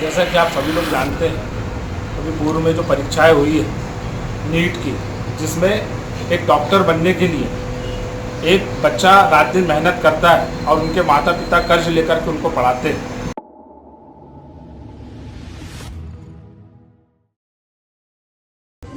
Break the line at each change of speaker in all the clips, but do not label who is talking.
जैसा कि आप सभी लोग जानते हैं, अभी पूर्व में जो परीक्षाएं हुई है नीट की, जिसमें एक डॉक्टर बनने के लिए एक बच्चा रात दिन मेहनत करता है और उनके माता पिता कर्ज लेकर के उनको पढ़ाते हैं।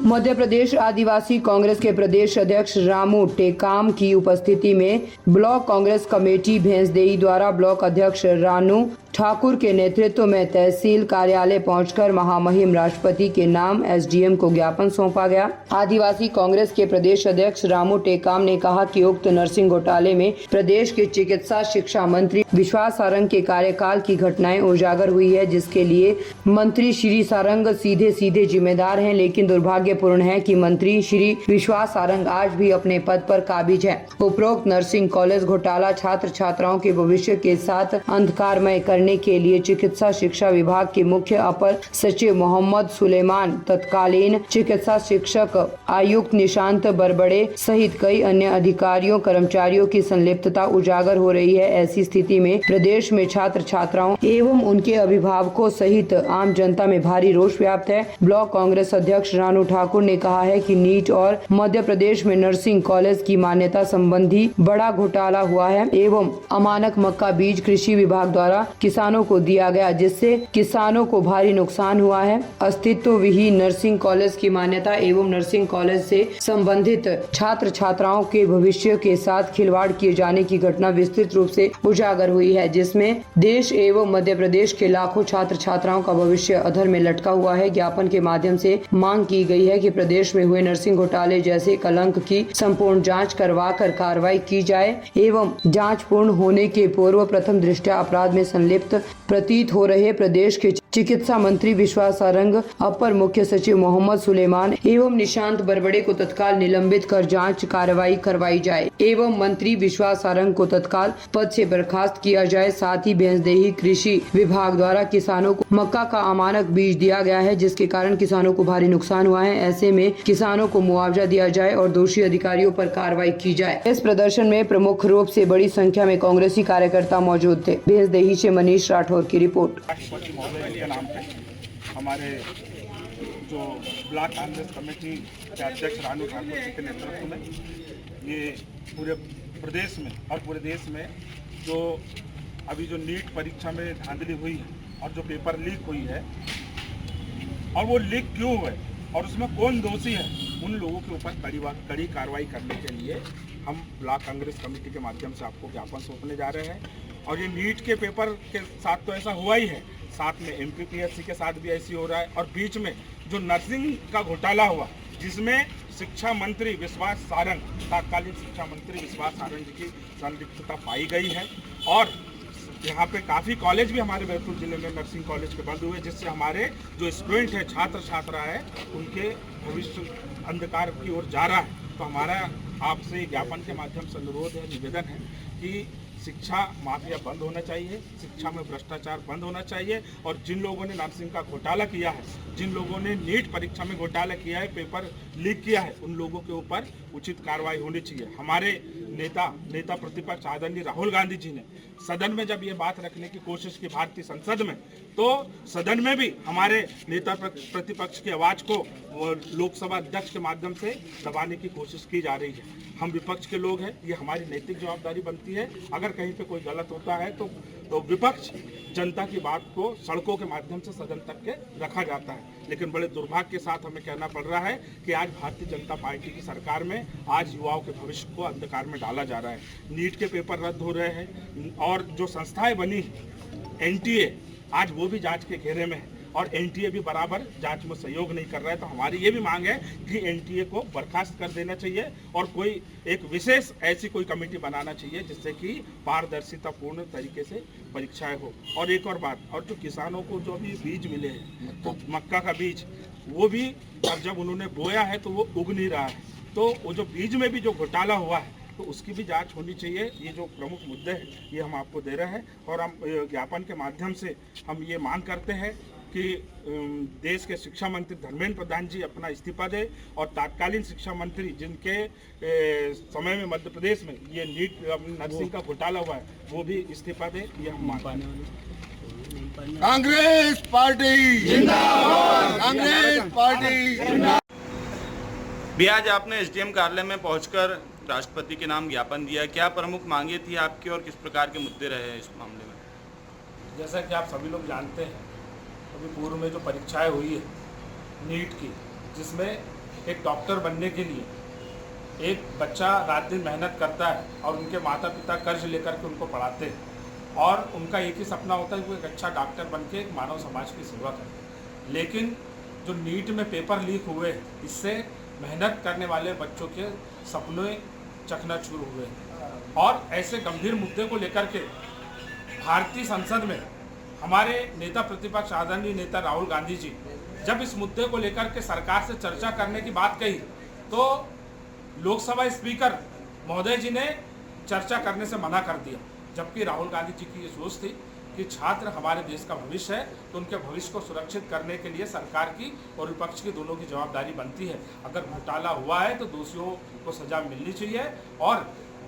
मध्य प्रदेश आदिवासी कांग्रेस के प्रदेश अध्यक्ष रामू टेकाम की उपस्थिति में ब्लॉक कांग्रेस कमेटी भैंसदेही द्वारा ब्लॉक अध्यक्ष रानू ठाकुर के नेतृत्व में तहसील कार्यालय पहुंचकर महामहिम राष्ट्रपति के नाम एसडीएम को ज्ञापन सौंपा गया। आदिवासी कांग्रेस के प्रदेश अध्यक्ष रामू टेकाम ने कहा कि उक्त नर्सिंग घोटाले में प्रदेश के चिकित्सा शिक्षा मंत्री विश्वास सारंग के कार्यकाल की घटनाएं उजागर हुई है, जिसके लिए मंत्री श्री सारंग सीधे जिम्मेदार हैं। लेकिन दुर्भाग्यपूर्ण है कि मंत्री श्री विश्वास सारंग आज भी अपने पद पर काबिज है। उपरोक्त नर्सिंग कॉलेज घोटाला छात्र छात्राओं के भविष्य के साथ अंधकारमय करने के लिए चिकित्सा शिक्षा विभाग के मुख्य अपर सचिव मोहम्मद सुलेमान, तत्कालीन चिकित्सा शिक्षक आयुक्त निशांत बरबड़े सहित कई अन्य अधिकारियों कर्मचारियों की संलिप्तता उजागर हो रही है। ऐसी स्थिति में प्रदेश में छात्र छात्राओं एवं उनके अभिभावकों सहित आम जनता में भारी रोष व्याप्त है। ब्लॉक कांग्रेस अध्यक्ष रानू ठाकुर ने कहा है कि नीट और मध्य प्रदेश में नर्सिंग कॉलेज की मान्यता संबंधी बड़ा घोटाला हुआ है एवं अमानक मक्का बीज कृषि विभाग द्वारा किसानों को दिया गया, जिससे किसानों को भारी नुकसान हुआ है। अस्तित्व विहीन नर्सिंग कॉलेज की मान्यता एवं नर्सिंग कॉलेज से संबंधित छात्र छात्राओं के भविष्य के साथ खिलवाड़ किए जाने की घटना विस्तृत रूप से उजागर हुई है, जिसमें देश एवं मध्य प्रदेश के लाखों छात्र छात्राओं का भविष्य अधर में लटका हुआ है। ज्ञापन के माध्यम से मांग की गई है कि प्रदेश में हुए नर्सिंग घोटाले जैसे कलंक की संपूर्ण जांच करवाकर कार्रवाई की जाए एवं जांच पूर्ण होने के पूर्व प्रथम दृष्टया अपराध में संलिप्त प्रतीत हो रहे प्रदेश के चिकित्सा मंत्री विश्वास सारंग, अपर मुख्य सचिव मोहम्मद सुलेमान एवं निशांत बरबड़े को तत्काल निलंबित कर जांच कार्रवाई करवाई जाए एवं मंत्री विश्वास सारंग को तत्काल पद से बर्खास्त किया जाए। साथ ही भैंसदेही कृषि विभाग द्वारा किसानों को मक्का का अमानक बीज दिया गया है, जिसके कारण किसानों को भारी नुकसान हुआ है। ऐसे में किसानों को मुआवजा दिया जाए और दोषी अधिकारियों पर कार्रवाई की जाए। इस प्रदर्शन में प्रमुख रूप से बड़ी संख्या में कांग्रेसी कार्यकर्ता मौजूद थे। भैंसदेही से मनीष राठौर की रिपोर्ट।
के नाम पे हमारे जो ब्लॉक कांग्रेस कमेटी के अध्यक्ष रानू ठाकुर जी के नेतृत्व में ये पूरे प्रदेश में और पूरे देश में जो अभी जो नीट परीक्षा में धांधली हुई है और जो पेपर लीक हुई है और वो लीक क्यों हुए और उसमें कौन दोषी है, उन लोगों के ऊपर कड़ी कार्रवाई करने के लिए हम ब्लॉक कांग्रेस कमेटी के माध्यम से आपको ज्ञापन सौंपने जा रहे हैं। और ये नीट के पेपर के साथ तो ऐसा हुआ ही है, साथ में एमपीपीएससी के साथ भी ऐसी हो रहा है और बीच में जो नर्सिंग का घोटाला हुआ जिसमें शिक्षा मंत्री विश्वास सारंग, तत्कालीन शिक्षा मंत्री विश्वास सारंग जी की संलिप्तता पाई गई है। और यहाँ पे काफ़ी कॉलेज भी हमारे बैतूल जिले में नर्सिंग कॉलेज के बंद हुए, जिससे हमारे जो स्टूडेंट है, छात्र छात्रा है, उनके भविष्य अंधकार की ओर जा रहा है। तो हमारा आपसे ज्ञापन के माध्यम से अनुरोध है, निवेदन है कि शिक्षा माफिया बंद होना चाहिए, शिक्षा में भ्रष्टाचार बंद होना चाहिए और जिन लोगों ने नर्सिंग का घोटाला किया है, जिन लोगों ने नीट परीक्षा में घोटाला किया है, पेपर लीक किया है, उन लोगों के ऊपर उचित कार्रवाई होनी चाहिए। हमारे नेता प्रतिपक्ष आदरणीय राहुल गांधी जी ने सदन में जब ये बात रखने की कोशिश की भारतीय संसद में, तो सदन में भी हमारे नेता प्रतिपक्ष की आवाज़ को लोकसभा अध्यक्ष के माध्यम से दबाने की कोशिश की जा रही है। हम विपक्ष के लोग हैं, ये हमारी नैतिक जवाबदारी बनती है। अगर कहीं पे कोई गलत होता है तो विपक्ष जनता की बात को सड़कों के माध्यम से सदन तक के रखा जाता है। लेकिन बड़े दुर्भाग्य के साथ हमें कहना पड़ रहा है कि आज भारतीय जनता पार्टी की सरकार में आज युवाओं के भविष्य को अंधकार में डाला जा रहा है। नीट के पेपर रद्द हो रहे हैं और जो संस्थाएं बनी एनटीए, आज वो भी जांच के घेरे में है और एनटीए भी बराबर जांच में सहयोग नहीं कर रहा है। तो हमारी ये भी मांग है कि एनटीए को बर्खास्त कर देना चाहिए और कोई एक विशेष ऐसी कोई कमेटी बनाना चाहिए जिससे कि पारदर्शितापूर्ण तरीके से परीक्षाएं हो। और एक और बात, और जो किसानों को जो भी बीज मिले हैं, तो मक्का का बीज, वो भी अब जब उन्होंने बोया है तो वो उग नहीं रहा है, तो वो जो बीज में भी जो घोटाला हुआ है तो उसकी भी जांच होनी चाहिए। ये जो प्रमुख मुद्दे हैं ये हम आपको दे रहे हैं और हम ज्ञापन के माध्यम से हम ये मांग करते हैं कि देश के शिक्षा मंत्री धर्मेंद्र प्रधान जी अपना इस्तीफा दें और तत्कालीन शिक्षा मंत्री जिनके समय में मध्य प्रदेश में ये नीट नर्सिंग का घोटाला हुआ है वो भी इस्तीफा दें, ये हम मांग
कांग्रेस पार्टी जिंदाबाद, कांग्रेस पार्टी।
भी आज आपने एसडीएम कार्यालय में पहुंचकर राष्ट्रपति के नाम ज्ञापन दिया, क्या प्रमुख मांगे थी आपकी और किस प्रकार के मुद्दे रहे हैं इस मामले में?
जैसा कि आप सभी लोग जानते हैं, अभी पूर्व में जो परीक्षाएं हुई है नीट की, जिसमें एक डॉक्टर बनने के लिए एक बच्चा रात दिन मेहनत करता है और उनके माता पिता कर्ज लेकर के उनको पढ़ाते हैं और उनका एक ही सपना होता है कि वो एक अच्छा डॉक्टर बन के एक मानव समाज की सेवा करे। लेकिन जो नीट में पेपर लीक हुए, इससे मेहनत करने वाले बच्चों के सपने चकनाचूर हुए और ऐसे गंभीर मुद्दे को लेकर के भारतीय संसद में हमारे नेता प्रतिपक्ष आदरणीय नेता राहुल गांधी जी जब इस मुद्दे को लेकर के सरकार से चर्चा करने की बात कही, तो लोकसभा स्पीकर महोदय जी ने चर्चा करने से मना कर दिया। जबकि राहुल गांधी जी की ये सोच थी कि छात्र हमारे देश का भविष्य है, तो उनके भविष्य को सुरक्षित करने के लिए सरकार की और विपक्ष की दोनों की जवाबदारी बनती है। अगर घोटाला हुआ है तो दोषियों को सजा मिलनी चाहिए और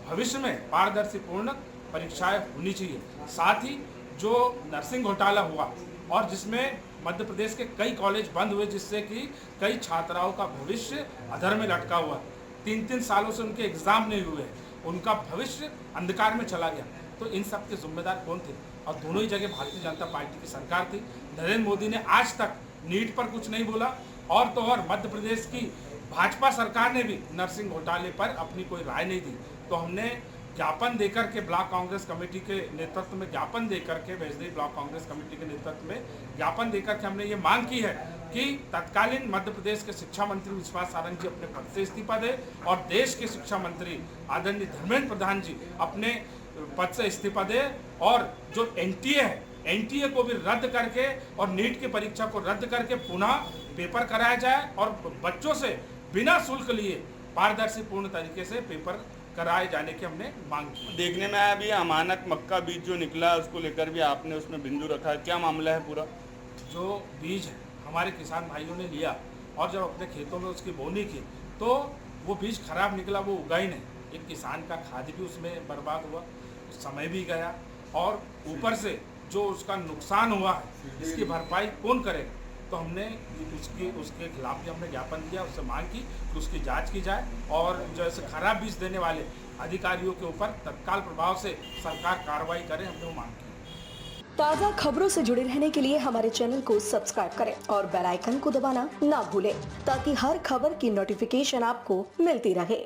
भविष्य में पारदर्शीपूर्ण परीक्षाएं होनी चाहिए। साथ ही जो नर्सिंग घोटाला हुआ और जिसमें मध्य प्रदेश के कई कॉलेज बंद हुए, जिससे कि कई छात्राओं का भविष्य अधर में लटका हुआ, 3-3 सालों से उनके एग्जाम नहीं हुए, उनका भविष्य अंधकार में चला गया, तो इन सब के जिम्मेदार कौन थे? और दोनों ही जगह भारतीय जनता पार्टी की सरकार थी। नरेंद्र मोदी ने आज तक नीट पर कुछ नहीं बोला और तो और मध्य प्रदेश की भाजपा सरकार ने भी नर्सिंग घोटाले पर अपनी कोई राय नहीं दी। तो हमने ज्ञापन देकर के ब्लॉक कांग्रेस कमेटी के नेतृत्व में ज्ञापन देकर के वैसे ब्लॉक कांग्रेस कमेटी के नेतृत्व में ज्ञापन देकर के हमने ये मांग की है कि तत्कालीन मध्य प्रदेश के शिक्षा मंत्री विश्वास सारंग जी अपने पद से इस्तीफा दें और देश के शिक्षा मंत्री आदरणीय धर्मेंद्र प्रधान जी अपने पद से इस्तीफा दें और जो एनटीए है, एनटीए को भी रद्द करके और नीट की परीक्षा को रद्द करके पुनः पेपर कराया जाए और बच्चों से बिना शुल्क लिए पारदर्शीपूर्ण तरीके से पेपर कराए जाने की हमने मांग की।
देखने में आया भी अमानक मक्का बीज जो निकला उसको लेकर भी आपने उसमें बिंदु रखा है, क्या मामला है पूरा?
जो बीज है हमारे किसान भाइयों ने लिया और जब अपने खेतों में उसकी बोनी की तो वो बीज खराब निकला, वो उगा ही नहीं। एक किसान का खाद भी उसमें बर्बाद हुआ, समय भी गया और ऊपर से जो उसका नुकसान हुआ है इसकी भरपाई कौन करेगा? तो हमने उसके खिलाफ भी हमने ज्ञापन दिया, उससे मांग की कि उसकी जांच की जाए और जो ऐसे खराब बीज देने वाले अधिकारियों के ऊपर तत्काल प्रभाव से सरकार कार्रवाई करे, हमने वो मांग की।
ताज़ा खबरों से जुड़े रहने के लिए हमारे चैनल को सब्सक्राइब करें और बेल आइकन को दबाना ना भूलें ताकि हर खबर की नोटिफिकेशन आपको मिलती रहे।